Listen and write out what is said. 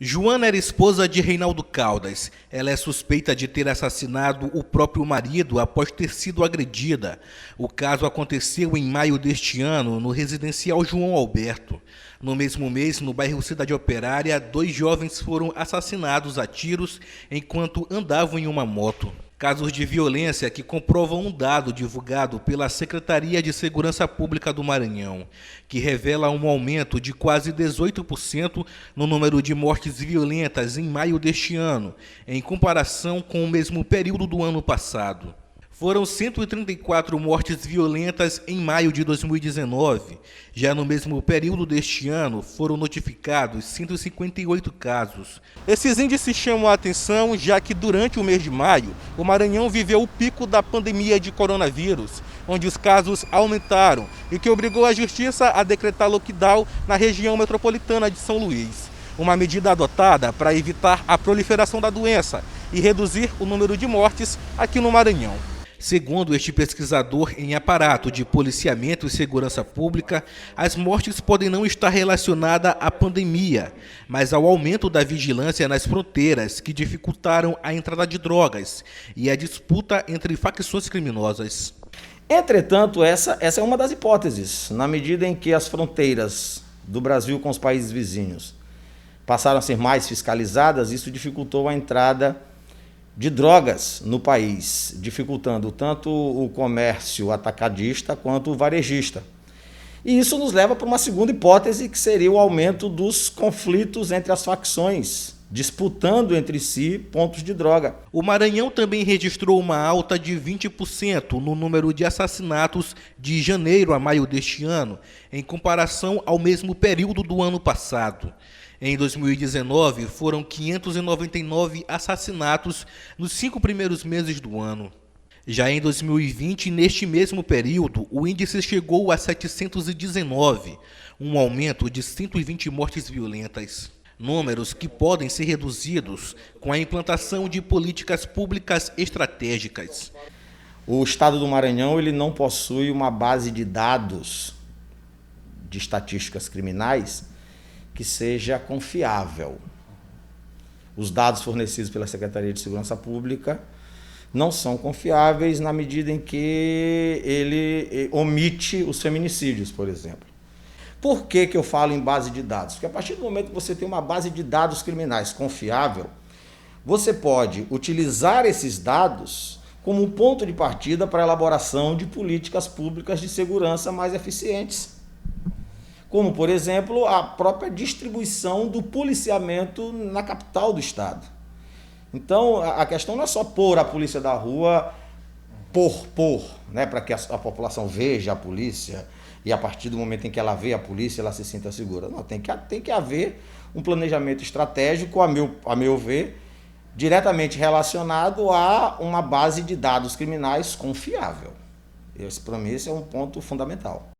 Joana era esposa de Reinaldo Caldas. Ela é suspeita de ter assassinado o próprio marido após ter sido agredida. O caso aconteceu em maio deste ano, no residencial João Alberto. No mesmo mês, no bairro Cidade Operária, 2 jovens foram assassinados a tiros enquanto andavam em uma moto. Casos de violência que comprovam um dado divulgado pela Secretaria de Segurança Pública do Maranhão, que revela um aumento de quase 18% no número de mortes violentas em maio deste ano, em comparação com o mesmo período do ano passado. Foram 134 mortes violentas em maio de 2019. Já no mesmo período deste ano, foram notificados 158 casos. Esses índices chamam a atenção, já que durante o mês de maio, o Maranhão viveu o pico da pandemia de coronavírus, onde os casos aumentaram e que obrigou a Justiça a decretar lockdown na região metropolitana de São Luís. Uma medida adotada para evitar a proliferação da doença e reduzir o número de mortes aqui no Maranhão. Segundo este pesquisador em aparato de policiamento e segurança pública, as mortes podem não estar relacionadas à pandemia, mas ao aumento da vigilância nas fronteiras que dificultaram a entrada de drogas e a disputa entre facções criminosas. Entretanto, essa é uma das hipóteses, na medida em que as fronteiras do Brasil com os países vizinhos passaram a ser mais fiscalizadas, isso dificultou a entrada de drogas no país, dificultando tanto o comércio atacadista quanto o varejista. E isso nos leva para uma segunda hipótese, que seria o aumento dos conflitos entre as facções, disputando entre si pontos de droga. O Maranhão também registrou uma alta de 20% no número de assassinatos de janeiro a maio deste ano, em comparação ao mesmo período do ano passado. Em 2019, foram 599 assassinatos nos 5 primeiros meses do ano. Já em 2020, neste mesmo período, o índice chegou a 719, um aumento de 120 mortes violentas. Números que podem ser reduzidos com a implantação de políticas públicas estratégicas. O Estado do Maranhão ele não possui uma base de dados de estatísticas criminais que seja confiável. Os dados fornecidos pela Secretaria de Segurança Pública não são confiáveis na medida em que ele omite os feminicídios, por exemplo. Por que eu falo em base de dados? Porque a partir do momento que você tem uma base de dados criminais confiável, você pode utilizar esses dados como um ponto de partida para a elaboração de políticas públicas de segurança mais eficientes. Como, por exemplo, a própria distribuição do policiamento na capital do estado. Então, a questão não é só pôr a polícia da rua né, para que a população veja a polícia e a partir do momento em que ela vê a polícia, ela se sinta segura. Não, tem que haver um planejamento estratégico, a meu ver, diretamente relacionado a uma base de dados criminais confiável. Esse, para mim, esse é um ponto fundamental.